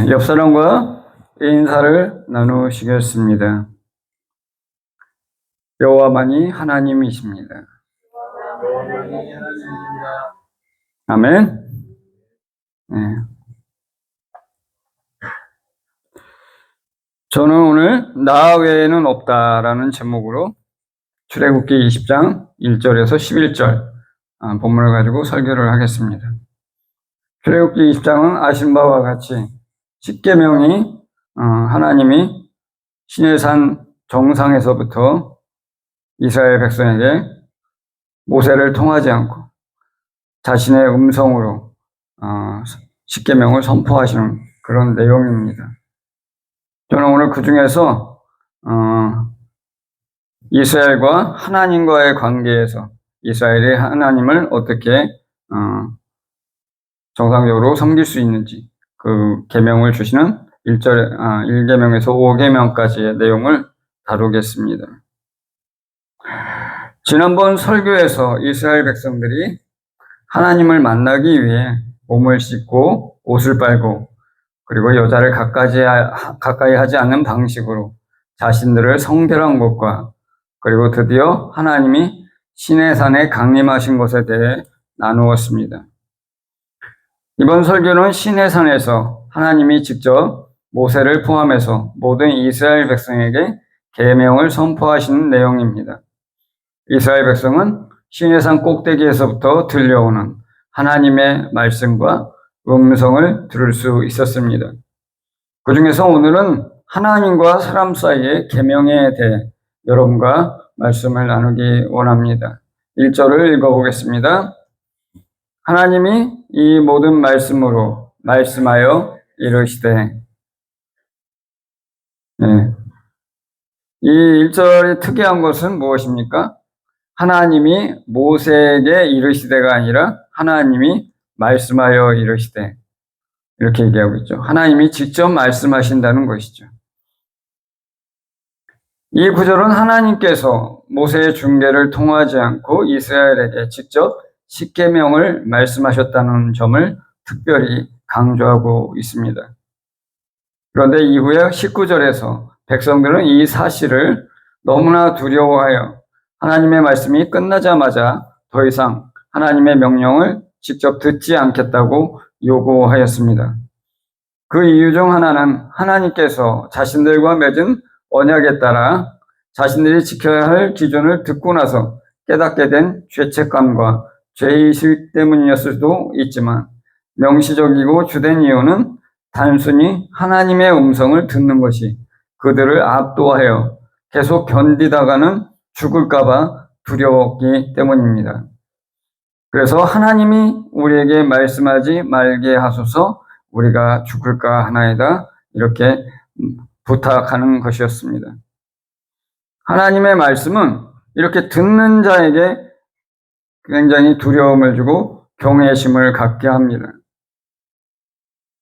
옆 사람과 인사를 나누시겠습니다. 여호와만이 하나님이십니다. 아멘. 네. 저는 오늘 나 외에는 없다라는 제목으로 출애굽기 20장 1절에서 11절 본문을 가지고 설교를 하겠습니다. 출애굽기 20장은 아신 바와 같이 십계명이 하나님이 시내산 정상에서부터 이스라엘 백성에게 모세를 통하지 않고 자신의 음성으로 십계명을 선포하시는 그런 내용입니다. 저는 오늘 그 중에서 이스라엘과 하나님과의 관계에서 이스라엘이 하나님을 어떻게 정상적으로 섬길 수 있는지 그 계명을 주시는 1계명에서 5계명까지의 내용을 다루겠습니다. 지난번 설교에서 이스라엘 백성들이 하나님을 만나기 위해 몸을 씻고 옷을 빨고 그리고 여자를 가까이 하지 않는 방식으로 자신들을 성별한 것과 그리고 드디어 하나님이 시내산에 강림하신 것에 대해 나누었습니다. 이번 설교는 시내산에서 하나님이 직접 모세를 포함해서 모든 이스라엘 백성에게 계명을 선포하시는 내용입니다. 이스라엘 백성은 시내산 꼭대기에서부터 들려오는 하나님의 말씀과 음성을 들을 수 있었습니다. 그 중에서 오늘은 하나님과 사람 사이의 계명에 대해 여러분과 말씀을 나누기 원합니다. 1절을 읽어보겠습니다. 하나님이 이 모든 말씀으로 말씀하여 이르시되. 이 1절이 특이한 것은 무엇입니까? 하나님이 모세에게 이르시되가 아니라 하나님이 말씀하여 이르시되 이렇게 얘기하고 있죠. 하나님이 직접 말씀하신다는 것이죠. 이 구절은 하나님께서 모세의 중계를 통하지 않고 이스라엘에게 직접 십계명을 말씀하셨다는 점을 특별히 강조하고 있습니다. 그런데 이후에 19절에서 백성들은 이 사실을 너무나 두려워하여 하나님의 말씀이 끝나자마자 더 이상 하나님의 명령을 직접 듣지 않겠다고 요구하였습니다. 그 이유 중 하나는 하나님께서 자신들과 맺은 언약에 따라 자신들이 지켜야 할 기준을 듣고 나서 깨닫게 된 죄책감과 죄의식 때문이었을 수도 있지만 명시적이고 주된 이유는 단순히 하나님의 음성을 듣는 것이 그들을 압도하여 계속 견디다가는 죽을까봐 두려웠기 때문입니다. 그래서 하나님이 우리에게 말씀하지 말게 하소서 우리가 죽을까 하나이다 이렇게 부탁하는 것이었습니다. 하나님의 말씀은 이렇게 듣는 자에게 굉장히 두려움을 주고 경외심을 갖게 합니다.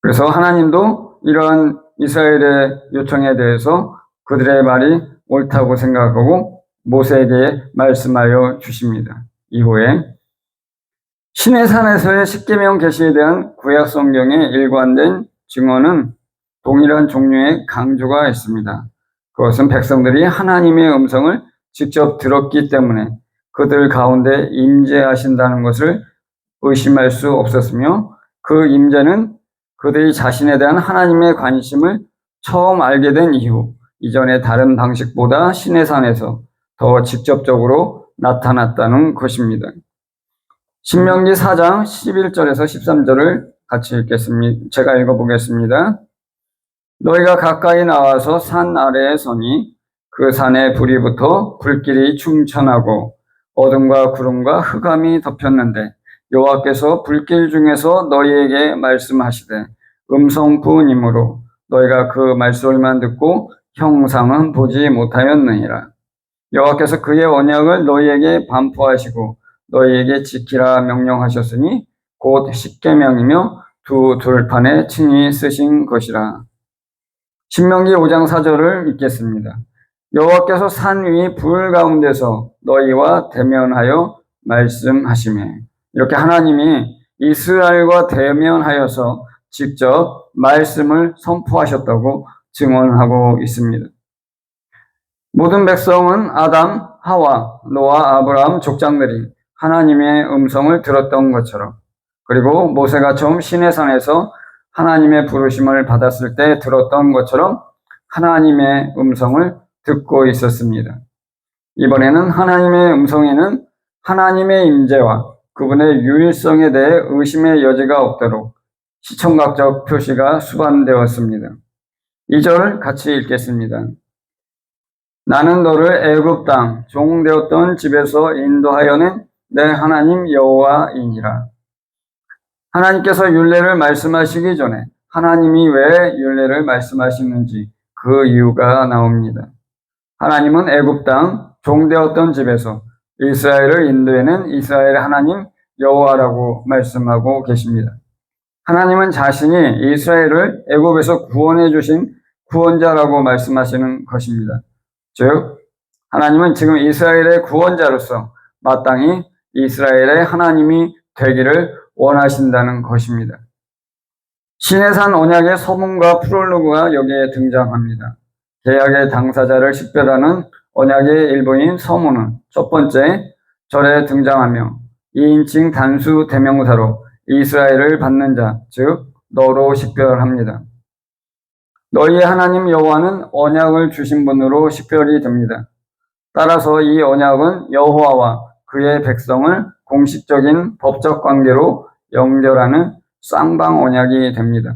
그래서 하나님도 이러한 이스라엘의 요청에 대해서 그들의 말이 옳다고 생각하고 모세에게 말씀하여 주십니다. 이후에 시내산에서의 십계명 계시에 대한 구약 성경의 일관된 증언은 동일한 종류의 강조가 있습니다. 그것은 백성들이 하나님의 음성을 직접 들었기 때문에 그들 가운데 임재하신다는 것을 의심할 수 없었으며 그 임재는 그들이 자신에 대한 하나님의 관심을 처음 알게 된 이후 이전의 다른 방식보다 시내산에서 더 직접적으로 나타났다는 것입니다. 신명기 4장 11절에서 13절을 같이 읽겠습니다. 제가 읽어보겠습니다. 너희가 가까이 나와서 산 아래에 서니 그 산에 불이 붙어 불길이 충천하고 어둠과 구름과 흑암이 덮였는데 여호와께서 불길 중에서 너희에게 말씀하시되 음성뿐이므로 너희가 그 말소리만 듣고 형상은 보지 못하였느니라. 여호와께서 그의 언약을 너희에게 반포하시고 너희에게 지키라 명령하셨으니 곧 십계명이며 두 돌판에 친히 쓰신 것이라. 신명기 5장 4절을 읽겠습니다. 여호와께서 산 위 불 가운데서 너희와 대면하여 말씀하시매. 이렇게 하나님이 이스라엘과 대면하여서 직접 말씀을 선포하셨다고 증언하고 있습니다. 모든 백성은 아담, 하와, 노아, 아브라함 족장들이 하나님의 음성을 들었던 것처럼, 그리고 모세가 처음 시내산에서 하나님의 부르심을 받았을 때 들었던 것처럼 하나님의 음성을 듣고 있었습니다. 이번에는 하나님의 음성에는 하나님의 임재와 그분의 유일성에 대해 의심의 여지가 없도록 시청각적 표시가 수반되었습니다. 2절 같이 읽겠습니다. 나는 너를 애굽 땅 종되었던 집에서 인도하여낸 내 하나님 여호와이니라. 하나님께서 율례를 말씀하시기 전에 하나님이 왜 율례를 말씀하시는지 그 이유가 나옵니다. 하나님은 애굽 땅 종되었던 집에서 이스라엘을 인도해낸 이스라엘의 하나님 여호와라고 말씀하고 계십니다. 하나님은 자신이 이스라엘을 애굽에서 구원해 주신 구원자라고 말씀하시는 것입니다. 즉, 하나님은 지금 이스라엘의 구원자로서 마땅히 이스라엘의 하나님이 되기를 원하신다는 것입니다. 시내산 언약의 서문과 프롤로그가 여기에 등장합니다. 계약의 당사자를 식별하는 언약의 일부인 서문은 첫 번째 절에 등장하며 2인칭 단수 대명사로 이스라엘을 받는 자, 즉 너로 식별합니다. 너희의 하나님 여호와는 언약을 주신 분으로 식별이 됩니다. 따라서 이 언약은 여호와와 그의 백성을 공식적인 법적 관계로 연결하는 쌍방 언약이 됩니다.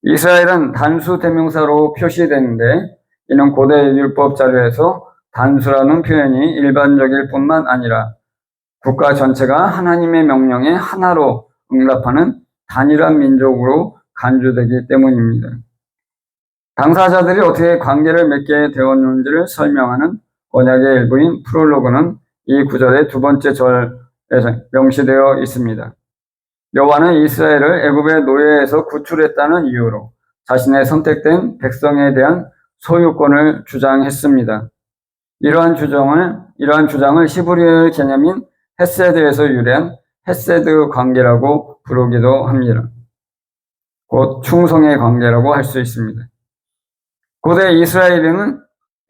이스라엘은 단수 대명사로 표시되는데 이는 고대 율법 자료에서 단수라는 표현이 일반적일 뿐만 아니라 국가 전체가 하나님의 명령에 하나로 응답하는 단일한 민족으로 간주되기 때문입니다. 당사자들이 어떻게 관계를 맺게 되었는지를 설명하는 언약의 일부인 프롤로그는 이 구절의 두 번째 절에서 명시되어 있습니다. 여호와는 이스라엘을 애굽의 노예에서 구출했다는 이유로 자신의 선택된 백성에 대한 소유권을 주장했습니다. 이러한 주장을 히브리어의 개념인 헤세드에서 유래한 헤세드 관계라고 부르기도 합니다. 곧 충성의 관계라고 할 수 있습니다. 고대 이스라엘에는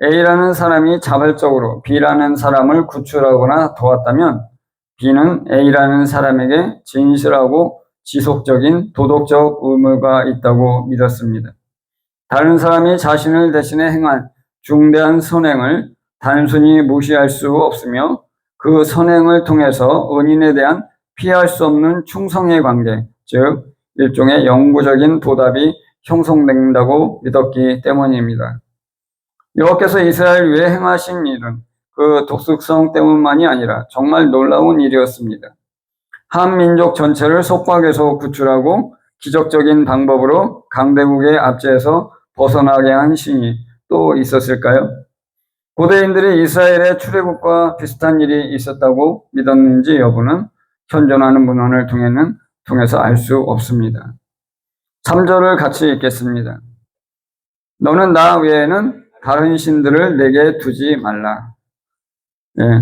A라는 사람이 자발적으로 B라는 사람을 구출하거나 도왔다면 B는 A라는 사람에게 진실하고 지속적인 도덕적 의무가 있다고 믿었습니다. 다른 사람이 자신을 대신해 행한 중대한 선행을 단순히 무시할 수 없으며 그 선행을 통해서 은인에 대한 피할 수 없는 충성의 관계, 즉 일종의 영구적인 보답이 형성된다고 믿었기 때문입니다. 여호와께서 이스라엘 위에 행하신 일은 그 독특성 때문만이 아니라 정말 놀라운 일이었습니다. 한 민족 전체를 속박에서 구출하고 기적적인 방법으로 강대국의 압제에서 벗어나게 한 신이 또 있었을까요? 고대인들이 이스라엘의 출애굽과 비슷한 일이 있었다고 믿었는지 여부는 현존하는 문헌을 통해서 알 수 없습니다. 3절을 같이 읽겠습니다. 너는 나 외에는 다른 신들을 내게 두지 말라.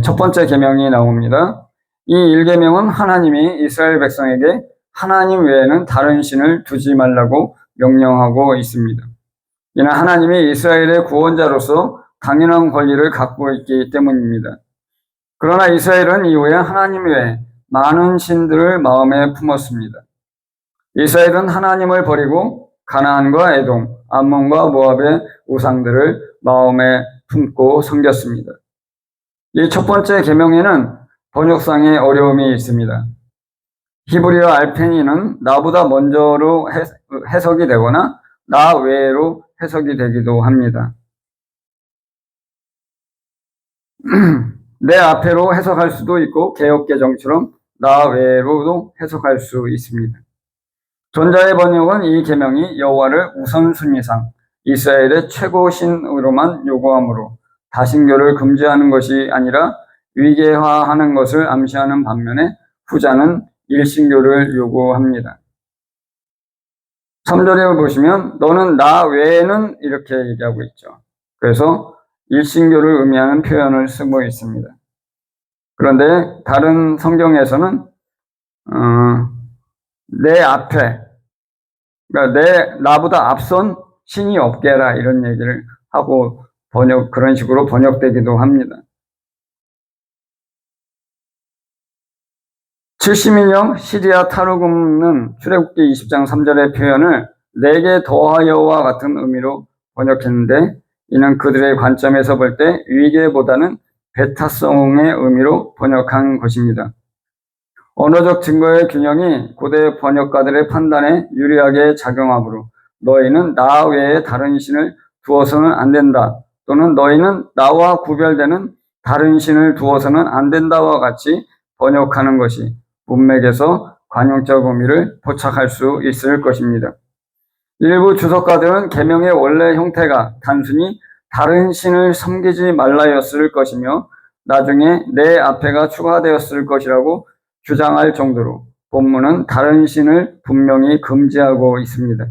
첫 번째 계명이 나옵니다. 이 1계명은 하나님이 이스라엘 백성에게 하나님 외에는 다른 신을 두지 말라고 명령하고 있습니다. 이는 하나님이 이스라엘의 구원자로서 당연한 권리를 갖고 있기 때문입니다. 그러나 이스라엘은 이후에 하나님 외에 많은 신들을 마음에 품었습니다. 이스라엘은 하나님을 버리고 가나안과 에돔, 암몬과 모압의 우상들을 마음에 품고 섬겼습니다. 이 첫 번째 계명에는 번역상의 어려움이 있습니다. 히브리어 알펜이는 나보다 먼저로 해석이 되거나 나 외로 해석이 되기도 합니다. 내 앞에로 해석할 수도 있고 개역개정처럼 나 외로도 해석할 수 있습니다. 전자의 번역은 이 계명이 여호와를 우선순위상 이스라엘의 최고신으로만 요구하므로 다신교를 금지하는 것이 아니라 위계화하는 것을 암시하는 반면에 후자는 일신교를 요구합니다. 3절에 보시면 너는 나 외에는 이렇게 얘기하고 있죠. 그래서 일신교를 의미하는 표현을 쓰고 있습니다. 그런데 다른 성경에서는 내 앞에 그러니까 나보다 앞선 신이 없게라 이런 얘기를 하고 그런 식으로 번역되기도 합니다. 70인용 시리아 타르굼은 출애굽기 20장 3절의 표현을 내게 더하여와 같은 의미로 번역했는데 이는 그들의 관점에서 볼 때 위계보다는 배타성의 의미로 번역한 것입니다. 언어적 증거의 균형이 고대 번역가들의 판단에 유리하게 작용하므로 너희는 나 외에 다른 신을 두어서는 안 된다. 또는 너희는 나와 구별되는 다른 신을 두어서는 안 된다와 같이 번역하는 것이 문맥에서 관용적 의미를 포착할 수 있을 것입니다. 일부 주석가들은 계명의 원래 형태가 단순히 다른 신을 섬기지 말라였을 것이며 나중에 내 앞에가 추가되었을 것이라고 주장할 정도로 본문은 다른 신을 분명히 금지하고 있습니다.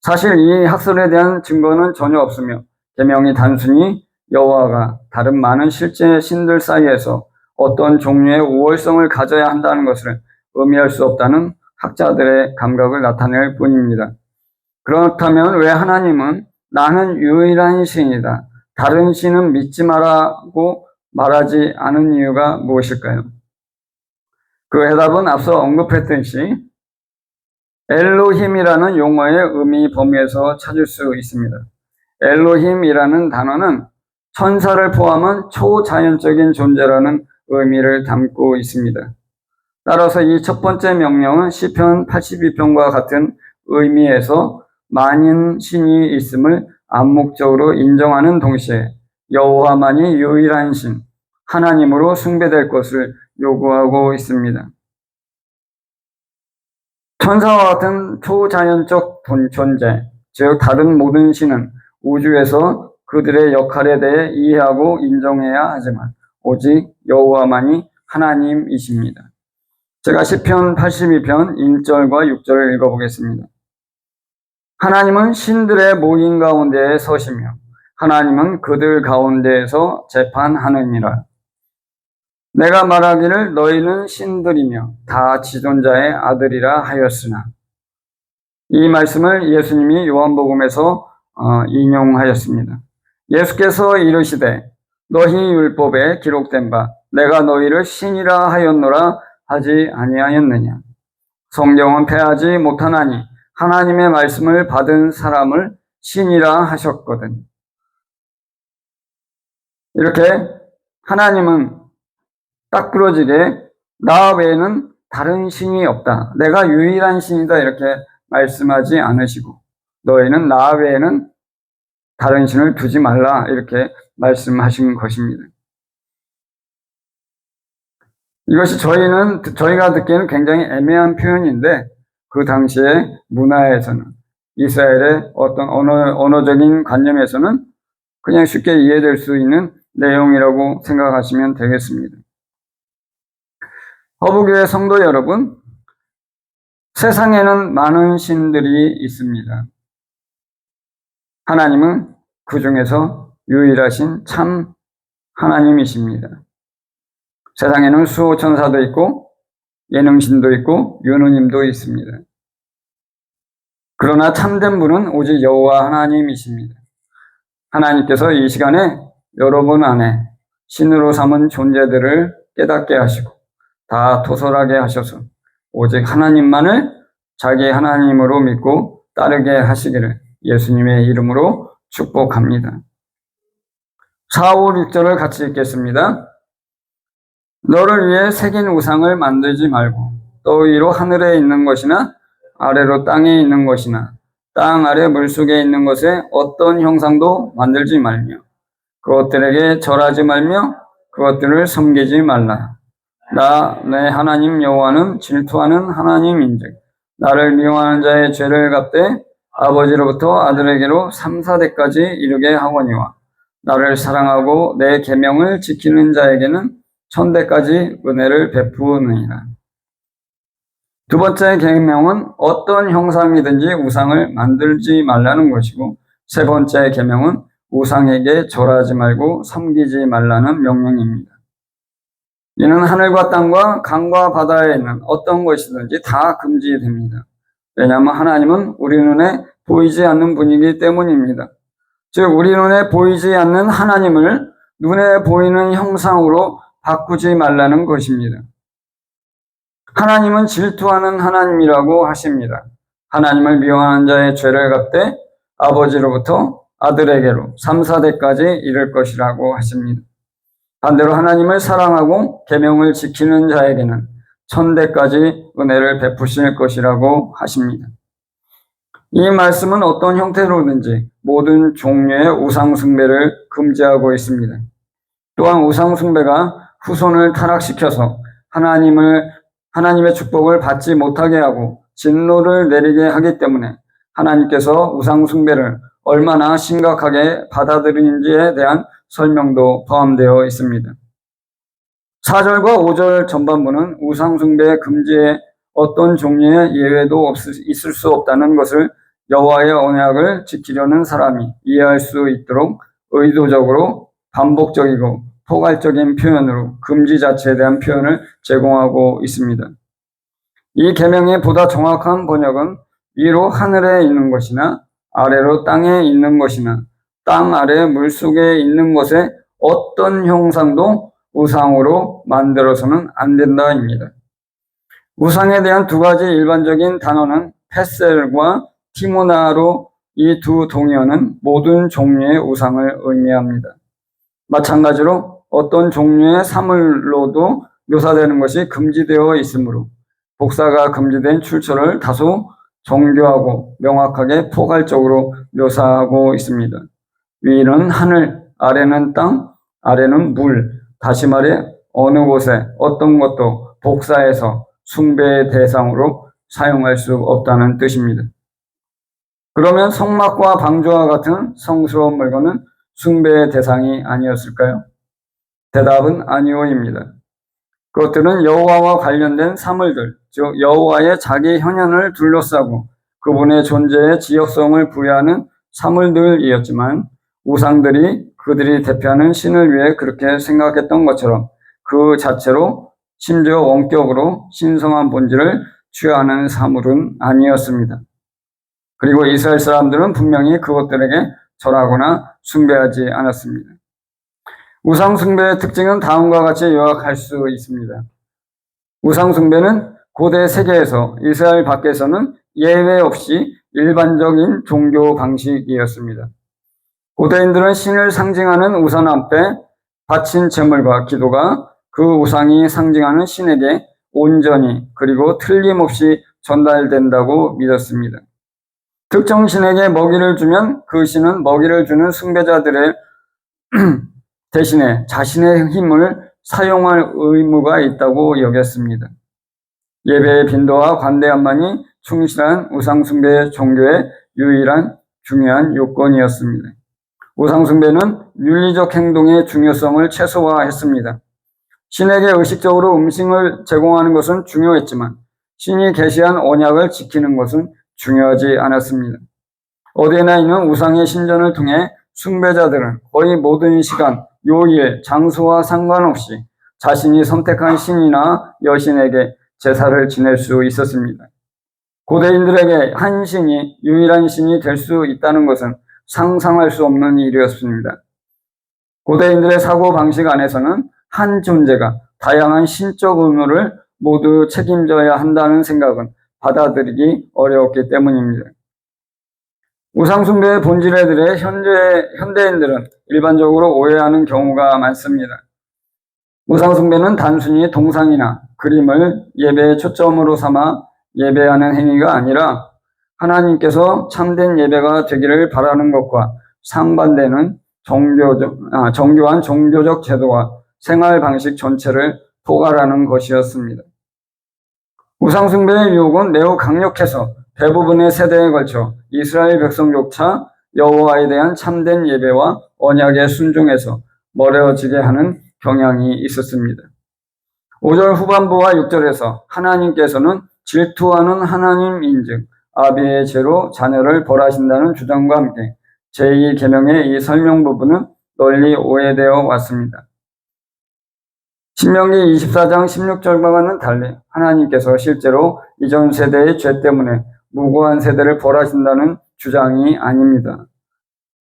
사실 이 학설에 대한 증거는 전혀 없으며 계명이 단순히 여호와가 다른 많은 실제 신들 사이에서 어떤 종류의 우월성을 가져야 한다는 것을 의미할 수 없다는 학자들의 감각을 나타낼 뿐입니다. 그렇다면 왜 하나님은 나는 유일한 신이다, 다른 신은 믿지 마라고 말하지 않은 이유가 무엇일까요? 그 해답은 앞서 언급했듯이 엘로힘이라는 용어의 의미 범위에서 찾을 수 있습니다. 엘로힘이라는 단어는 천사를 포함한 초자연적인 존재라는 의미를 담고 있습니다. 따라서 이 첫 번째 명령은 시편 82편과 같은 의미에서 많은 신이 있음을 암묵적으로 인정하는 동시에 여호와만이 유일한 신, 하나님으로 숭배될 것을 요구하고 있습니다. 천사와 같은 초자연적 존재, 즉 다른 모든 신은 우주에서 그들의 역할에 대해 이해하고 인정해야 하지만 오직 여호와만이 하나님이십니다. 제가 시편 82편 1절과 6절을 읽어보겠습니다. 하나님은 신들의 모임 가운데에 서시며 하나님은 그들 가운데에서 재판하느니라. 내가 말하기를 너희는 신들이며 다 지존자의 아들이라 하였으나 이 말씀을 예수님이 요한복음에서 인용하였습니다. 예수께서 이르시되 너희 율법에 기록된 바 내가 너희를 신이라 하였노라 하지 아니하였느냐. 성경은 패하지 못하나니 하나님의 말씀을 받은 사람을 신이라 하셨거든. 이렇게 하나님은 딱 부러지게 나 외에는 다른 신이 없다, 내가 유일한 신이다 이렇게 말씀하지 않으시고 너희는 나 외에는 다른 신을 두지 말라 이렇게 말씀하신 것입니다. 이것이 저희가 듣기에는 굉장히 애매한 표현인데 그 당시의 문화에서는 이스라엘의 어떤 언어적인 관념에서는 그냥 쉽게 이해될 수 있는 내용이라고 생각하시면 되겠습니다. 허브교회 성도 여러분, 세상에는 많은 신들이 있습니다. 하나님은 그 중에서 유일하신 참 하나님이십니다. 세상에는 수호천사도 있고 예능신도 있고 유느님도 있습니다. 그러나 참된 분은 오직 여호와 하나님이십니다. 하나님께서 이 시간에 여러분 안에 신으로 삼은 존재들을 깨닫게 하시고 다 도설하게 하셔서 오직 하나님만을 자기 하나님으로 믿고 따르게 하시기를 예수님의 이름으로 축복합니다. 4, 5, 6절을 같이 읽겠습니다. 너를 위해 새긴 우상을 만들지 말고 또 위로 하늘에 있는 것이나 아래로 땅에 있는 것이나 땅 아래 물속에 있는 것에 어떤 형상도 만들지 말며 그것들에게 절하지 말며 그것들을 섬기지 말라. 나 내 하나님 여호와는 질투하는 하나님인즉 나를 미워하는 자의 죄를 갚되 아버지로부터 아들에게로 3, 4대까지 이르게 하거니와 나를 사랑하고 내 계명을 지키는 자에게는 1000대까지 은혜를 베푸느니라. 두 번째 계명은 어떤 형상이든지 우상을 만들지 말라는 것이고 세 번째 계명은 우상에게 절하지 말고 섬기지 말라는 명령입니다. 이는 하늘과 땅과 강과 바다에 있는 어떤 것이든지 다 금지됩니다. 왜냐하면 하나님은 우리 눈에 보이지 않는 분이기 때문입니다. 즉 우리 눈에 보이지 않는 하나님을 눈에 보이는 형상으로 바꾸지 말라는 것입니다. 하나님은 질투하는 하나님이라고 하십니다. 하나님을 미워하는 자의 죄를 갚되 아버지로부터 아들에게로 3, 4대까지 이를 것이라고 하십니다. 반대로 하나님을 사랑하고 계명을 지키는 자에게는 1000대까지 은혜를 베푸실 것이라고 하십니다. 이 말씀은 어떤 형태로든지 모든 종류의 우상숭배를 금지하고 있습니다. 또한 우상숭배가 후손을 타락시켜서 하나님의 축복을 받지 못하게 하고 진노를 내리게 하기 때문에 하나님께서 우상숭배를 얼마나 심각하게 받아들이는지에 대한 설명도 포함되어 있습니다. 4절과 5절 전반부는 우상숭배 금지에 어떤 종류의 예외도 있을 수 없다는 것을 여호와의 언약을 지키려는 사람이 이해할 수 있도록 의도적으로 반복적이고 포괄적인 표현으로 금지 자체에 대한 표현을 제공하고 있습니다. 이 계명의 보다 정확한 번역은 위로 하늘에 있는 것이나 아래로 땅에 있는 것이나 땅 아래 물속에 있는 것에 어떤 형상도 우상으로 만들어서는 안 된다입니다. 우상에 대한 두 가지 일반적인 단어는 페셀과 티모나로 이 두 동의어는 모든 종류의 우상을 의미합니다. 마찬가지로 어떤 종류의 사물로도 묘사되는 것이 금지되어 있으므로 복사가 금지된 출처를 다소 정교하고 명확하게 포괄적으로 묘사하고 있습니다. 위는 하늘, 아래는 땅, 아래는 물, 다시 말해 어느 곳에 어떤 것도 복사해서 숭배의 대상으로 사용할 수 없다는 뜻입니다. 그러면 성막과 방주와 같은 성스러운 물건은 숭배의 대상이 아니었을까요? 대답은 아니오입니다. 그것들은 여호와와 관련된 사물들, 즉 여호와의 자기 현현을 둘러싸고 그분의 존재에 지역성을 부여하는 사물들이었지만 우상들이 그들이 대표하는 신을 위해 그렇게 생각했던 것처럼 그 자체로 심지어 원격으로 신성한 본질을 취하는 사물은 아니었습니다. 그리고 이스라엘 사람들은 분명히 그것들에게 절하거나 숭배하지 않았습니다. 우상 숭배의 특징은 다음과 같이 요약할 수 있습니다. 우상 숭배는 고대 세계에서 이스라엘 밖에서는 예외 없이 일반적인 종교 방식이었습니다. 고대인들은 신을 상징하는 우상 앞에 바친 제물과 기도가 그 우상이 상징하는 신에게 온전히 그리고 틀림없이 전달된다고 믿었습니다. 특정 신에게 먹이를 주면 그 신은 먹이를 주는 숭배자들의 대신에 자신의 힘을 사용할 의무가 있다고 여겼습니다. 예배의 빈도와 관대함만이 충실한 우상숭배 종교의 유일한 중요한 요건이었습니다. 우상숭배는 윤리적 행동의 중요성을 최소화했습니다. 신에게 의식적으로 음식을 제공하는 것은 중요했지만 신이 계시한 언약을 지키는 것은 중요하지 않았습니다. 어디에나 있는 우상의 신전을 통해 숭배자들은 거의 모든 시간, 요일, 장소와 상관없이 자신이 선택한 신이나 여신에게 제사를 지낼 수 있었습니다. 고대인들에게 한 신이 유일한 신이 될 수 있다는 것은 상상할 수 없는 일이었습니다. 고대인들의 사고방식 안에서는 한 존재가 다양한 신적 의무를 모두 책임져야 한다는 생각은 받아들이기 어려웠기 때문입니다. 우상숭배의 본질에 대해 현대인들은 일반적으로 오해하는 경우가 많습니다. 우상숭배는 단순히 동상이나 그림을 예배의 초점으로 삼아 예배하는 행위가 아니라 하나님께서 참된 예배가 되기를 바라는 것과 상반되는 정교한 종교적 제도와 생활 방식 전체를 포괄하는 것이었습니다. 우상숭배의 유혹은 매우 강력해서 대부분의 세대에 걸쳐 이스라엘 백성조차 여호와에 대한 참된 예배와 언약에 순종해서 멀어지게 하는 경향이 있었습니다. 5절 후반부와 6절에서 하나님께서는 질투하는 하나님인즉 아비의 죄로 자녀를 벌하신다는 주장과 함께 제2계명의 이 설명 부분은 널리 오해되어 왔습니다. 신명기 24장 16절과는 달리 하나님께서 실제로 이전 세대의 죄 때문에 무고한 세대를 벌하신다는 주장이 아닙니다.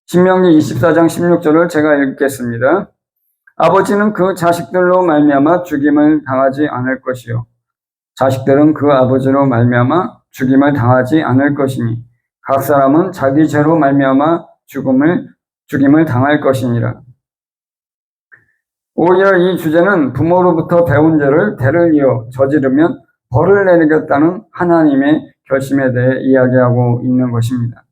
신명기 24장 16절을 제가 읽겠습니다. 아버지는 그 자식들로 말미암아 죽임을 당하지 않을 것이요 자식들은 그 아버지로 말미암아 죽임을 당하지 않을 것이니 각 사람은 자기 죄로 말미암아 죽임을 당할 것이니라. 오히려 이 주제는 부모로부터 배운 죄를 대를 이어 저지르면 벌을 내리겠다는 하나님의 결심에 대해 이야기하고 있는 것입니다.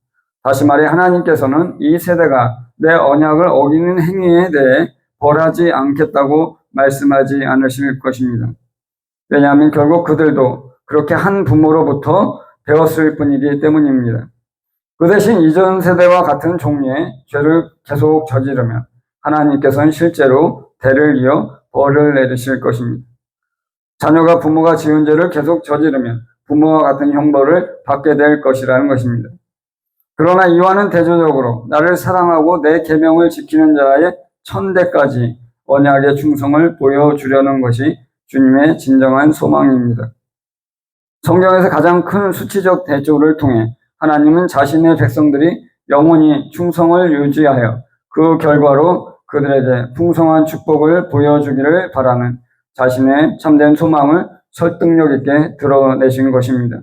다시 말해 하나님께서는 이 세대가 내 언약을 어기는 행위에 대해 벌하지 않겠다고 말씀하지 않으실 것입니다. 왜냐하면 결국 그들도 그렇게 한 부모로부터 배웠을 뿐이기 때문입니다. 그 대신 이전 세대와 같은 종류의 죄를 계속 저지르면 하나님께서는 실제로 대를 이어 벌을 내리실 것입니다. 자녀가 부모가 지은 죄를 계속 저지르면 부모와 같은 형벌을 받게 될 것이라는 것입니다. 그러나 이와는 대조적으로 나를 사랑하고 내 계명을 지키는 자의 천대까지 언약의 충성을 보여주려는 것이 주님의 진정한 소망입니다. 성경에서 가장 큰 수치적 대조를 통해 하나님은 자신의 백성들이 영원히 충성을 유지하여 그 결과로 그들에게 풍성한 축복을 보여주기를 바라는 자신의 참된 소망을 설득력 있게 드러내신 것입니다.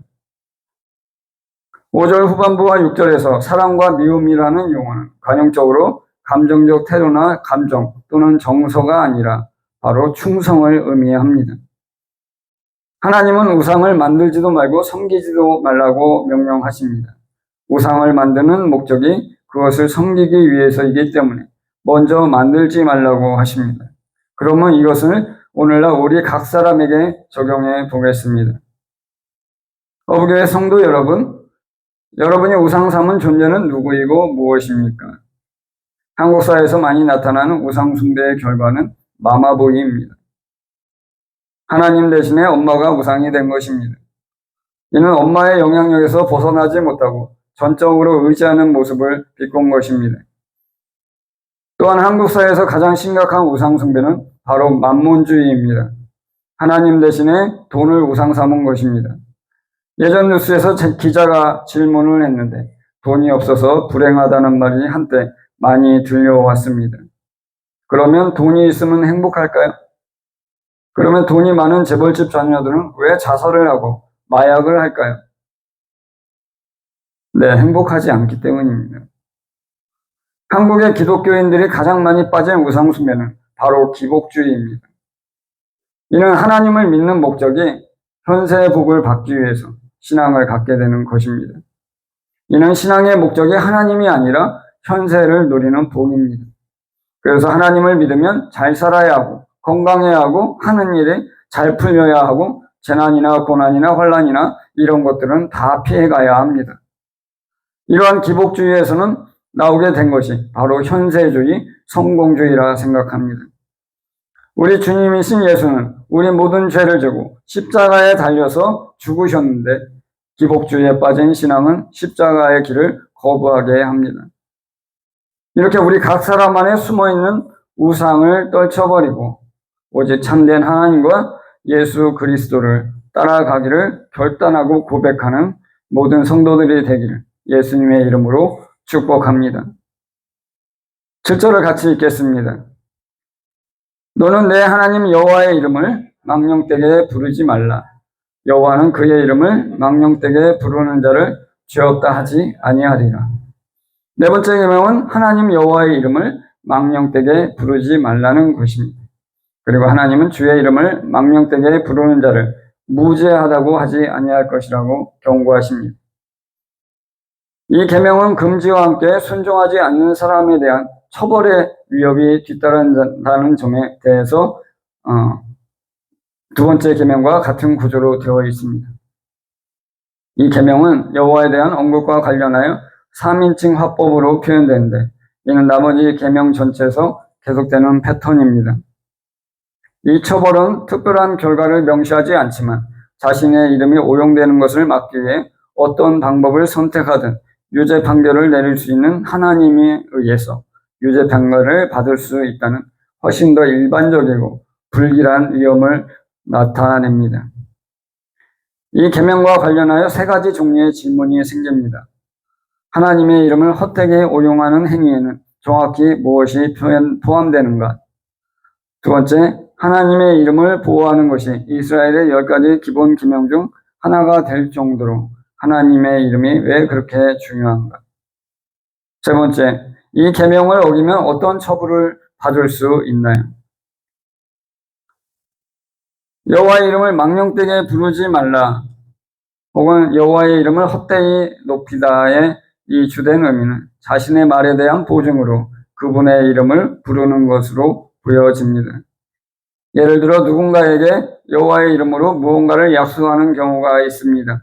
5절 후반부와 6절에서 사랑과 미움이라는 용어는 관용적으로 감정적 태도나 감정 또는 정서가 아니라 바로 충성을 의미합니다. 하나님은 우상을 만들지도 말고 섬기지도 말라고 명령하십니다. 우상을 만드는 목적이 그것을 섬기기 위해서이기 때문에 먼저 만들지 말라고 하십니다. 그러면 이것을 오늘날 우리 각 사람에게 적용해 보겠습니다. 어부교회 성도 여러분, 여러분이 우상 삼은 존재는 누구이고 무엇입니까? 한국 사회에서 많이 나타나는 우상 숭배의 결과는 마마보이입니다. 하나님 대신에 엄마가 우상이 된 것입니다. 이는 엄마의 영향력에서 벗어나지 못하고 전적으로 의지하는 모습을 비꼰 것입니다. 또한 한국 사회에서 가장 심각한 우상 숭배는 바로 만몬주의입니다. 하나님 대신에 돈을 우상 삼은 것입니다. 예전 뉴스에서 기자가 질문을 했는데 돈이 없어서 불행하다는 말이 한때 많이 들려왔습니다. 그러면 돈이 있으면 행복할까요? 그러면 돈이 많은 재벌집 자녀들은 왜 자살을 하고 마약을 할까요? 네, 행복하지 않기 때문입니다. 한국의 기독교인들이 가장 많이 빠진 우상숭배는 바로 기복주의입니다. 이는 하나님을 믿는 목적이 현세의 복을 받기 위해서 신앙을 갖게 되는 것입니다. 이는 신앙의 목적이 하나님이 아니라 현세를 누리는 복입니다. 그래서 하나님을 믿으면 잘 살아야 하고 건강해야 하고 하는 일이 잘 풀려야 하고 재난이나 고난이나 환난이나 이런 것들은 다 피해가야 합니다. 이러한 기복주의에서는 나오게 된 것이 바로 현세주의, 성공주의라 생각합니다. 우리 주님이신 예수는 우리 모든 죄를 지고 십자가에 달려서 죽으셨는데 기복주의에 빠진 신앙은 십자가의 길을 거부하게 합니다. 이렇게 우리 각 사람 안에 숨어있는 우상을 떨쳐버리고 오직 참된 하나님과 예수 그리스도를 따라가기를 결단하고 고백하는 모든 성도들이 되기를 예수님의 이름으로 축복합니다. 7절을 같이 읽겠습니다. 너는 내 하나님 여호와의 이름을 망령되게 부르지 말라. 여호와는 그의 이름을 망령되게 부르는 자를 죄 없다 하지 아니하리라. 네 번째 계명은 하나님 여호와의 이름을 망령되게 부르지 말라는 것입니다. 그리고 하나님은 주의 이름을 망령되게 부르는 자를 무죄하다고 하지 아니할 것이라고 경고하십니다. 이 계명은 금지와 함께 순종하지 않는 사람에 대한 처벌의 위협이 뒤따른다는 점에 대해서 두 번째 계명과 같은 구조로 되어 있습니다. 이 계명은 여호와에 대한 언급과 관련하여 3인칭 화법으로 표현되는데 이는 나머지 계명 전체에서 계속되는 패턴입니다. 이 처벌은 특별한 결과를 명시하지 않지만 자신의 이름이 오용되는 것을 막기 위해 어떤 방법을 선택하든 유죄 판결을 내릴 수 있는 하나님에 의해서 유죄 판결을 받을 수 있다는 훨씬 더 일반적이고 불길한 위험을 나타냅니다. 이 계명과 관련하여 세 가지 종류의 질문이 생깁니다. 하나님의 이름을 헛되게 오용하는 행위에는 정확히 무엇이 포함되는가? 두 번째, 하나님의 이름을 보호하는 것이 이스라엘의 10가지 기본 계명 중 하나가 될 정도로 하나님의 이름이 왜 그렇게 중요한가? 세 번째, 이 계명을 어기면 어떤 처벌을 받을 수 있나요? 여호와의 이름을 망령되게 부르지 말라 혹은 여호와의 이름을 헛되이 높이다의 이 주된 의미는 자신의 말에 대한 보증으로 그분의 이름을 부르는 것으로 보여집니다. 예를 들어 누군가에게 여호와의 이름으로 무언가를 약속하는 경우가 있습니다.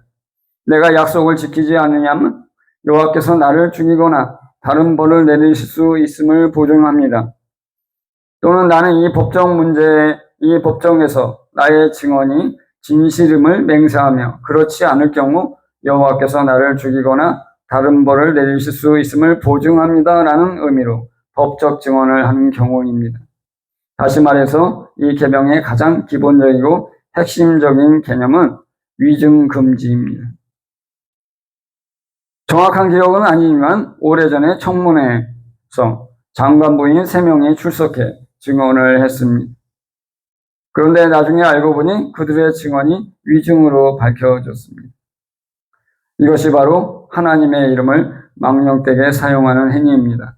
내가 약속을 지키지 않으냐면 여호와께서 나를 죽이거나 다른 벌을 내리실 수 있음을 보증합니다. 또는 나는 이 법정에서 나의 증언이 진실임을 맹세하며 그렇지 않을 경우 여호와께서 나를 죽이거나 다른 벌을 내리실 수 있음을 보증합니다. 라는 의미로 법적 증언을 하는 경우입니다. 다시 말해서 이 계명의 가장 기본적이고 핵심적인 개념은 위증금지입니다. 정확한 기억은 아니지만 오래전에 청문회에서 장관부인 3명이 출석해 증언을 했습니다. 그런데 나중에 알고 보니 그들의 증언이 위증으로 밝혀졌습니다. 이것이 바로 하나님의 이름을 망령되게 사용하는 행위입니다.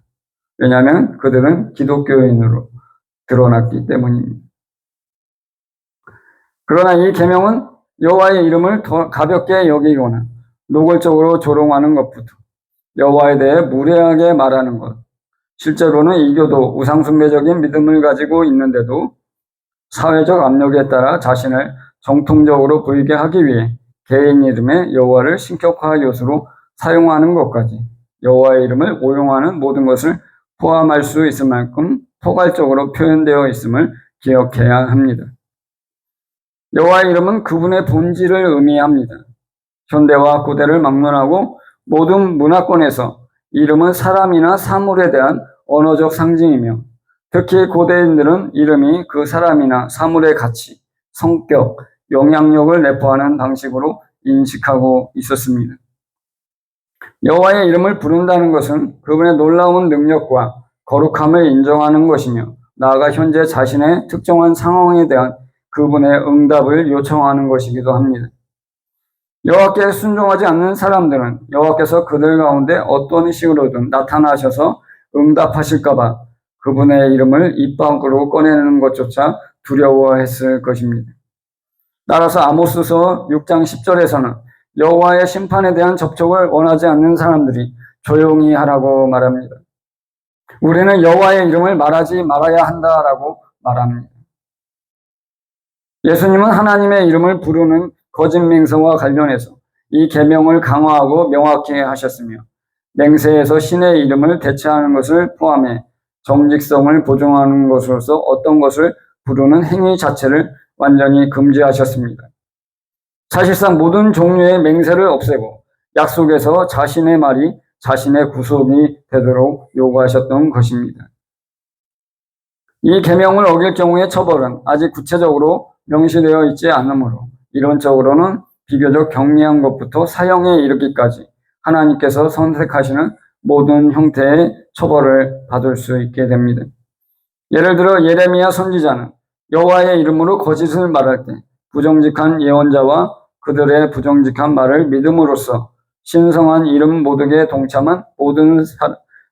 왜냐하면 그들은 기독교인으로 드러났기 때문입니다. 그러나 이 계명은 여호와의 이름을 더 가볍게 여기거나 노골적으로 조롱하는 것부터 여호와에 대해 무례하게 말하는 것, 실제로는 이교도 우상숭배적인 믿음을 가지고 있는데도 사회적 압력에 따라 자신을 정통적으로 보이게 하기 위해 개인 이름의 여호와를 신격화 요소로 사용하는 것까지 여호와의 이름을 오용하는 모든 것을 포함할 수 있을 만큼 포괄적으로 표현되어 있음을 기억해야 합니다. 여호와의 이름은 그분의 본질을 의미합니다. 현대와 고대를 막론하고 모든 문화권에서 이름은 사람이나 사물에 대한 언어적 상징이며 특히 고대인들은 이름이 그 사람이나 사물의 가치, 성격, 영향력을 내포하는 방식으로 인식하고 있었습니다. 여호와의 이름을 부른다는 것은 그분의 놀라운 능력과 거룩함을 인정하는 것이며 나아가 현재 자신의 특정한 상황에 대한 그분의 응답을 요청하는 것이기도 합니다. 여호와께 순종하지 않는 사람들은 여호와께서 그들 가운데 어떤 식으로든 나타나셔서 응답하실까 봐 그분의 이름을 입 밖으로 꺼내는 것조차 두려워했을 것입니다. 따라서 아모스서 6장 10절에서는 여호와의 심판에 대한 접촉을 원하지 않는 사람들이 조용히 하라고 말합니다. 우리는 여호와의 이름을 말하지 말아야 한다라고 말합니다. 예수님은 하나님의 이름을 부르는 거짓 맹세와 관련해서 이 계명을 강화하고 명확히 하셨으며 맹세에서 신의 이름을 대체하는 것을 포함해 정직성을 보증하는 것으로서 어떤 것을 부르는 행위 자체를 완전히 금지하셨습니다. 사실상 모든 종류의 맹세를 없애고 약속에서 자신의 말이 자신의 구속이 되도록 요구하셨던 것입니다. 이 계명을 어길 경우의 처벌은 아직 구체적으로 명시되어 있지 않으므로 이론적으로는 비교적 경미한 것부터 사형에 이르기까지 하나님께서 선택하시는 모든 형태의 처벌을 받을 수 있게 됩니다. 예를 들어 예레미야 선지자는 여호와의 이름으로 거짓을 말할 때 부정직한 예언자와 그들의 부정직한 말을 믿음으로써 신성한 이름 모독에 동참한 모든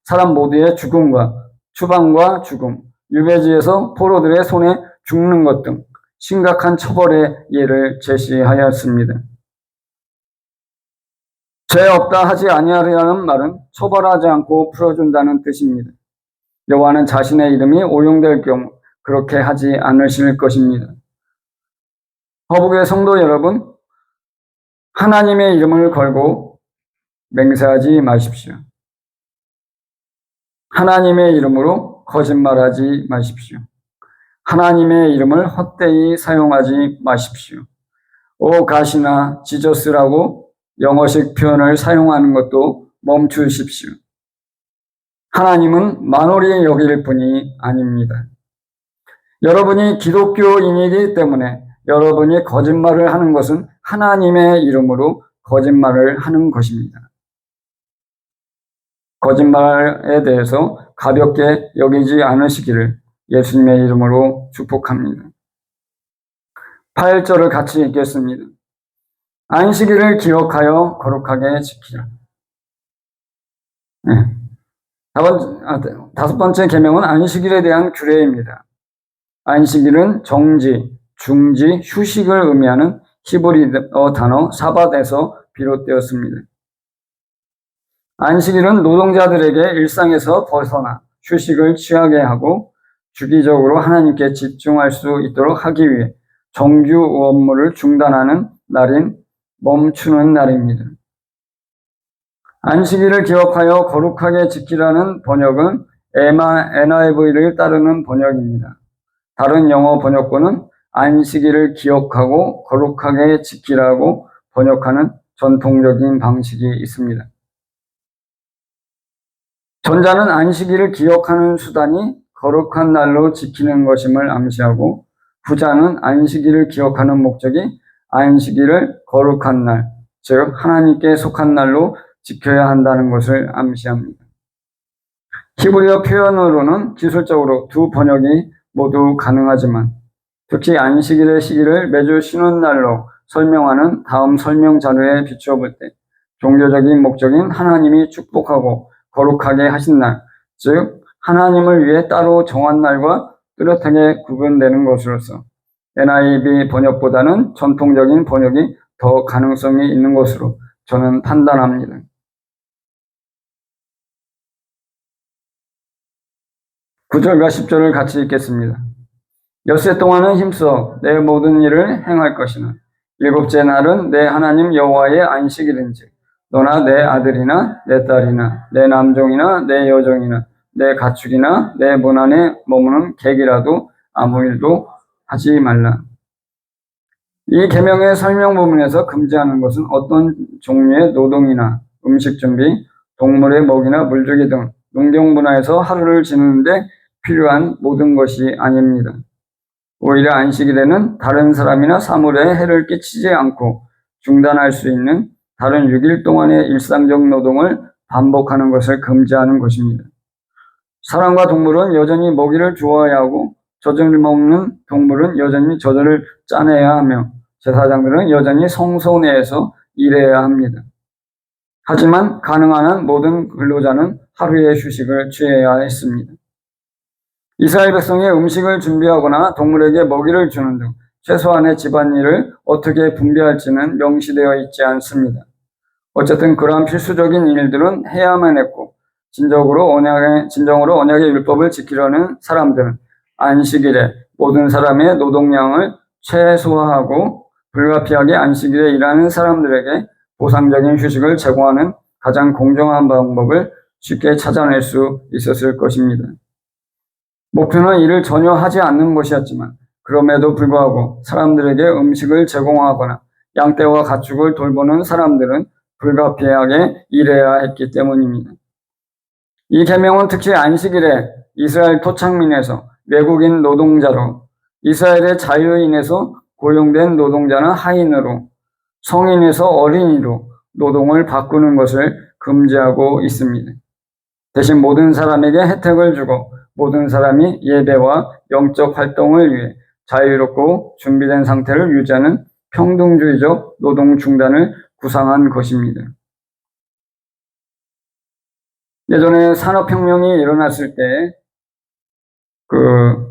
사람 모두의 죽음과 추방과 죽음, 유배지에서 포로들의 손에 죽는 것 등 심각한 처벌의 예를 제시하였습니다. 죄 없다 하지 아니하리라는 말은 처벌하지 않고 풀어준다는 뜻입니다. 여호와는 자신의 이름이 오용될 경우 그렇게 하지 않으실 것입니다. 허북의 성도 여러분, 하나님의 이름을 걸고 맹세하지 마십시오. 하나님의 이름으로 거짓말하지 마십시오. 하나님의 이름을 헛되이 사용하지 마십시오. 가시나 지저스라고 영어식 표현을 사용하는 것도 멈추십시오. 하나님은 만홀히 여길 분이 아닙니다. 여러분이 기독교인이기 때문에 여러분이 거짓말을 하는 것은 하나님의 이름으로 거짓말을 하는 것입니다. 거짓말에 대해서 가볍게 여기지 않으시기를 예수님의 이름으로 축복합니다. 8절을 같이 읽겠습니다. 안식일을 기억하여 거룩하게 지키라. 네. 다섯 번째 계명은 안식일에 대한 규례입니다. 안식일은 정지, 중지, 휴식을 의미하는 히브리어 단어 사밧에서 비롯되었습니다. 안식일은 노동자들에게 일상에서 벗어나 휴식을 취하게 하고 주기적으로 하나님께 집중할 수 있도록 하기 위해 정규 업무를 중단하는 날인 멈추는 날입니다. 안식일을 기억하여 거룩하게 지키라는 번역은 NIV를 따르는 번역입니다. 다른 영어 번역본은 안식일을 기억하고 거룩하게 지키라고 번역하는 전통적인 방식이 있습니다. 전자는 안식일을 기억하는 수단이 거룩한 날로 지키는 것임을 암시하고, 후자는 안식일을 기억하는 목적이 안식일을 거룩한 날, 즉 하나님께 속한 날로 지켜야 한다는 것을 암시합니다. 히브리어 표현으로는 기술적으로 두 번역이 모두 가능하지만, 특히 안식일의 시기를 매주 쉬는 날로 설명하는 다음 설명 자료에 비추어 볼 때 종교적인 목적인 하나님이 축복하고 거룩하게 하신 날, 즉 하나님을 위해 따로 정한 날과 뚜렷하게 구분되는 것으로서 NIV 번역보다는 전통적인 번역이 더 가능성이 있는 것으로 저는 판단합니다. 9절과 10절을 같이 읽겠습니다. 엿새 동안은 힘써 내 모든 일을 행할 것이나 일곱째 날은 내 하나님 여호와의 안식일인즉 너나 내 아들이나 내 딸이나 내 남종이나 내 여종이나 내 가축이나 내 문 안에 머무는 객이라도 아무 일도 하지 말라. 이 계명의 설명 부분에서 금지하는 것은 어떤 종류의 노동이나 음식 준비, 동물의 먹이나 물주기 등 농경 문화에서 하루를 지내는데 필요한 모든 것이 아닙니다. 오히려 안식일에는 다른 사람이나 사물에 해를 끼치지 않고 중단할 수 있는 다른 6일 동안의 일상적 노동을 반복하는 것을 금지하는 것입니다. 사람과 동물은 여전히 먹이를 주어야 하고 젖을 먹는 동물은 여전히 젖을 짜내야 하며 제사장들은 여전히 성소 내에서 일해야 합니다. 하지만 가능한 한 모든 근로자는 하루의 휴식을 취해야 했습니다. 이스라엘 백성이 음식을 준비하거나 동물에게 먹이를 주는 등 최소한의 집안일을 어떻게 분배할지는 명시되어 있지 않습니다. 어쨌든 그러한 필수적인 일들은 해야만 했고 진정으로 언약의 율법을 지키려는 사람들은 안식일에 모든 사람의 노동량을 최소화하고 불가피하게 안식일에 일하는 사람들에게 보상적인 휴식을 제공하는 가장 공정한 방법을 쉽게 찾아낼 수 있었을 것입니다. 목표는 일을 전혀 하지 않는 것이었지만 그럼에도 불구하고 사람들에게 음식을 제공하거나 양떼와 가축을 돌보는 사람들은 불가피하게 일해야 했기 때문입니다. 이 계명은 특히 안식일에 이스라엘 토착민에서 외국인 노동자로, 이스라엘의 자유에 인해서 고용된 노동자는 하인으로, 성인에서 어린이로 노동을 바꾸는 것을 금지하고 있습니다. 대신 모든 사람에게 혜택을 주고 모든 사람이 예배와 영적 활동을 위해 자유롭고 준비된 상태를 유지하는 평등주의적 노동 중단을 구상한 것입니다. 예전에 산업혁명이 일어났을 때 그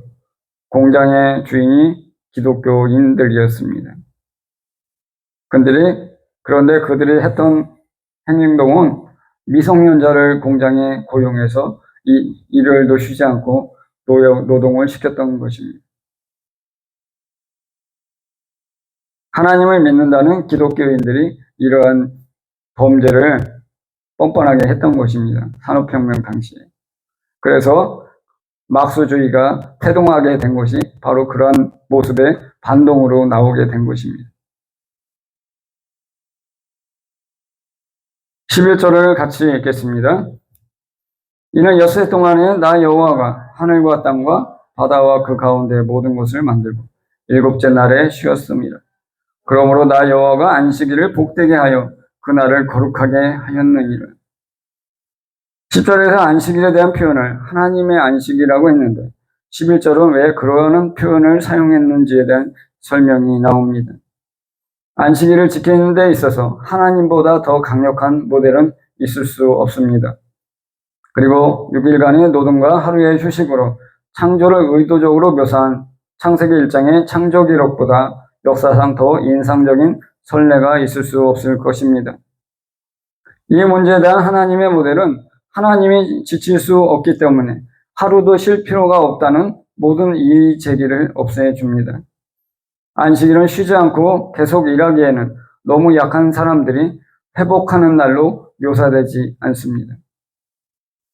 공장의 주인이 기독교인들이었습니다. 그런데 그들이 했던 행동은 미성년자를 공장에 고용해서 일요일도 쉬지 않고 노동을 시켰던 것입니다. 하나님을 믿는다는 기독교인들이 이러한 범죄를 뻔뻔하게 했던 것입니다. 산업혁명 당시에. 그래서 막수주의가 태동하게 된 것이 바로 그러한 모습의 반동으로 나오게 된 것입니다. 11절을 같이 읽겠습니다. 이는 엿새 동안에 나 여호와가 하늘과 땅과 바다와 그 가운데 모든 것을 만들고 일곱째 날에 쉬었습니다. 그러므로 나 여호와가 안식일을 복되게 하여 그날을 거룩하게 하였느니라. 10절에서 안식일에 대한 표현을 하나님의 안식이라고 했는데 11절은 왜 그러는 표현을 사용했는지에 대한 설명이 나옵니다. 안식일을 지키는 데 있어서 하나님보다 더 강력한 모델은 있을 수 없습니다. 그리고 6일간의 노동과 하루의 휴식으로 창조를 의도적으로 묘사한 창세기 1장의 창조 기록보다 역사상 더 인상적인 선례가 있을 수 없을 것입니다. 이 문제에 대한 하나님의 모델은 하나님이 지칠 수 없기 때문에 하루도 쉴 필요가 없다는 모든 이의 제기를 없애줍니다. 안식일은 쉬지 않고 계속 일하기에는 너무 약한 사람들이 회복하는 날로 묘사되지 않습니다.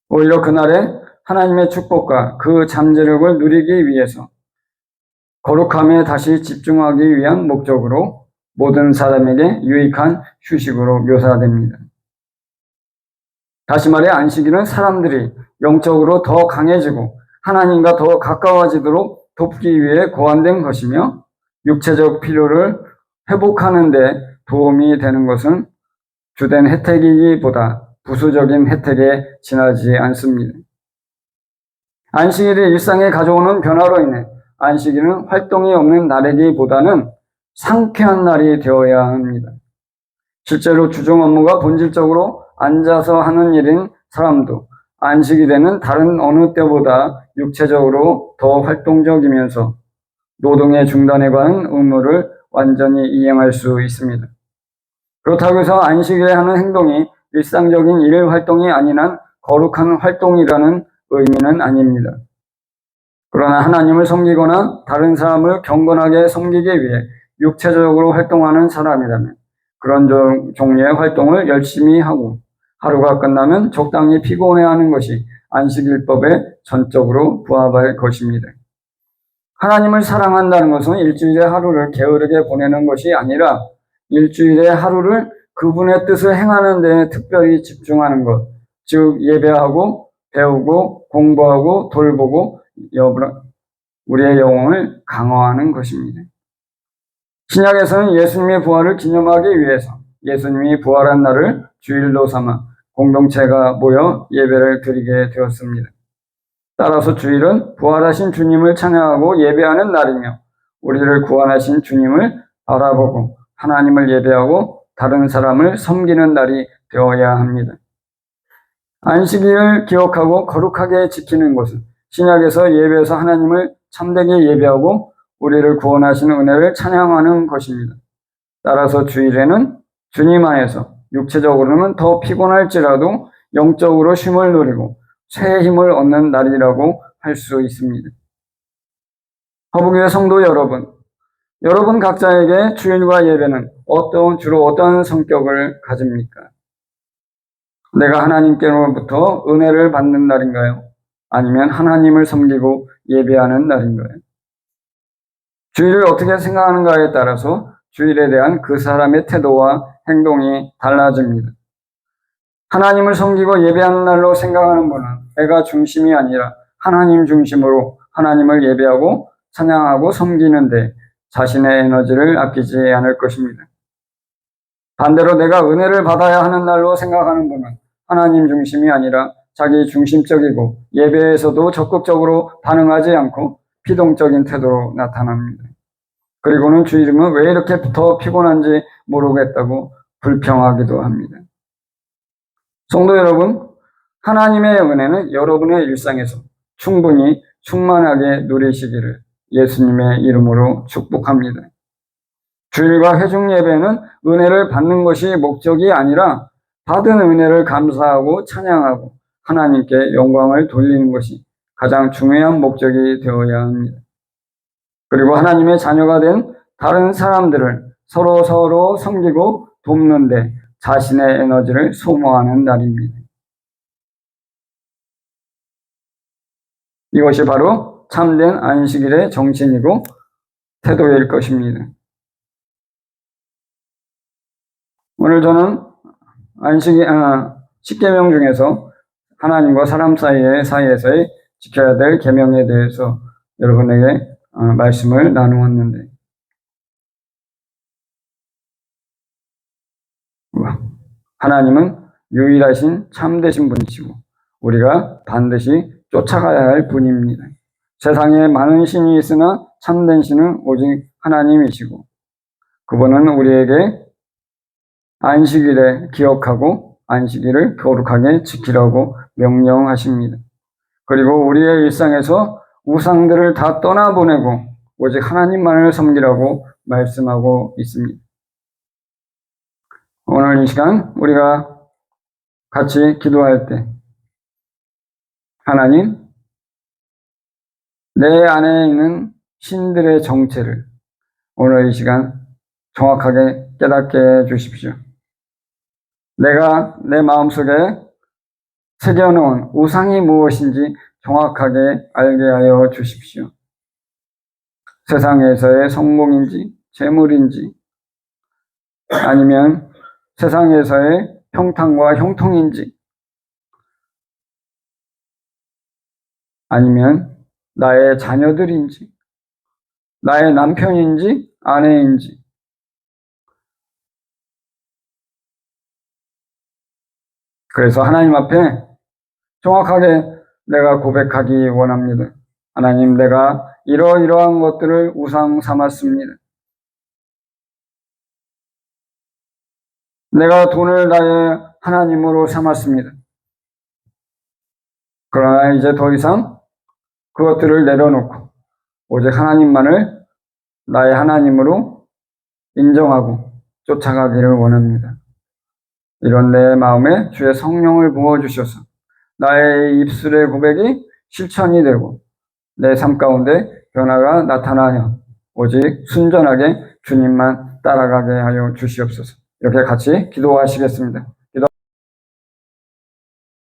오히려 그날에 하나님의 축복과 그 잠재력을 누리기 위해서 거룩함에 다시 집중하기 위한 목적으로 모든 사람에게 유익한 휴식으로 묘사됩니다. 다시 말해 안식일은 사람들이 영적으로 더 강해지고 하나님과 더 가까워지도록 돕기 위해 고안된 것이며 육체적 필요를 회복하는 데 도움이 되는 것은 주된 혜택이기보다 부수적인 혜택에 지나지 않습니다. 안식일이 일상에 가져오는 변화로 인해 안식일은 활동이 없는 날이기보다는 상쾌한 날이 되어야 합니다. 실제로 주중 업무가 본질적으로 앉아서 하는 일인 사람도 안식일에는 다른 어느 때보다 육체적으로 더 활동적이면서 노동의 중단에 관한 의무를 완전히 이행할 수 있습니다. 그렇다고 해서 안식일에 하는 행동이 일상적인 일 활동이 아닌 한 거룩한 활동이라는 의미는 아닙니다. 그러나 하나님을 섬기거나 다른 사람을 경건하게 섬기기 위해 육체적으로 활동하는 사람이라면 그런 종류의 활동을 열심히 하고 하루가 끝나면 적당히 피곤해하는 것이 안식일법에 전적으로 부합할 것입니다. 하나님을 사랑한다는 것은 일주일의 하루를 게으르게 보내는 것이 아니라 일주일의 하루를 그분의 뜻을 행하는 데 특별히 집중하는 것, 즉 예배하고 배우고 공부하고 돌보고 우리의 영혼을 강화하는 것입니다. 신약에서는 예수님의 부활을 기념하기 위해서 예수님이 부활한 날을 주일로 삼아 공동체가 모여 예배를 드리게 되었습니다. 따라서 주일은 부활하신 주님을 찬양하고 예배하는 날이며 우리를 구원하신 주님을 바라보고 하나님을 예배하고 다른 사람을 섬기는 날이 되어야 합니다. 안식일을 기억하고 거룩하게 지키는 것은 신약에서 예배에서 하나님을 참되게 예배하고 우리를 구원하시는 은혜를 찬양하는 것입니다. 따라서 주일에는 주님 안에서 육체적으로는 더 피곤할지라도 영적으로 쉼을 누리고 새 힘을 얻는 날이라고 할 수 있습니다. 허브교회 성도 여러분 각자에게 주일과 예배는 주로 어떤 성격을 가집니까? 내가 하나님께로부터 은혜를 받는 날인가요? 아니면 하나님을 섬기고 예배하는 날인가요? 주일을 어떻게 생각하는가에 따라서 주일에 대한 그 사람의 태도와 행동이 달라집니다. 하나님을 섬기고 예배하는 날로 생각하는 분은 내가 중심이 아니라 하나님 중심으로 하나님을 예배하고 찬양하고 섬기는데 자신의 에너지를 아끼지 않을 것입니다. 반대로 내가 은혜를 받아야 하는 날로 생각하는 분은 하나님 중심이 아니라 자기 중심적이고 예배에서도 적극적으로 반응하지 않고 피동적인 태도로 나타납니다. 그리고는 주일이면 왜 이렇게 더 피곤한지 모르겠다고 불평하기도 합니다. 성도 여러분, 하나님의 은혜는 여러분의 일상에서 충분히 충만하게 누리시기를 예수님의 이름으로 축복합니다. 주일과 회중 예배는 은혜를 받는 것이 목적이 아니라 받은 은혜를 감사하고 찬양하고 하나님께 영광을 돌리는 것이 가장 중요한 목적이 되어야 합니다. 그리고 하나님의 자녀가 된 다른 사람들을 서로 섬기고 돕는데 자신의 에너지를 소모하는 날입니다. 이것이 바로 참된 안식일의 정신이고 태도일 것입니다. 오늘 저는 십계명 중에서 하나님과 사람 사이에서의 지켜야 될 계명에 대해서 여러분에게 말씀을 나누었는데, 하나님은 유일하신 참되신 분이시고 우리가 반드시 쫓아가야 할 분입니다. 세상에 많은 신이 있으나 참된 신은 오직 하나님이시고 그분은 우리에게 안식일에 기억하고 안식일을 거룩하게 지키라고 명령하십니다. 그리고 우리의 일상에서 우상들을 다 떠나보내고 오직 하나님만을 섬기라고 말씀하고 있습니다. 오늘 이 시간 우리가 같이 기도할 때 하나님, 내 안에 있는 신들의 정체를 오늘 이 시간 정확하게 깨닫게 해주십시오. 내가 내 마음속에 새겨놓은 우상이 무엇인지 정확하게 알게 하여 주십시오. 세상에서의 성공인지 재물인지 아니면 세상에서의 평탄과 형통인지 아니면 나의 자녀들인지 나의 남편인지 아내인지 그래서 하나님 앞에 정확하게 내가 고백하기 원합니다. 하나님, 내가 이러이러한 것들을 우상 삼았습니다. 내가 돈을 나의 하나님으로 삼았습니다. 그러나 이제 더 이상 그것들을 내려놓고 오직 하나님만을 나의 하나님으로 인정하고 쫓아가기를 원합니다. 이런 내 마음에 주의 성령을 부어주셔서 나의 입술의 고백이 실천이 되고 내 삶 가운데 변화가 나타나여 오직 순전하게 주님만 따라가게 하여 주시옵소서. 이렇게 같이 기도하시겠습니다.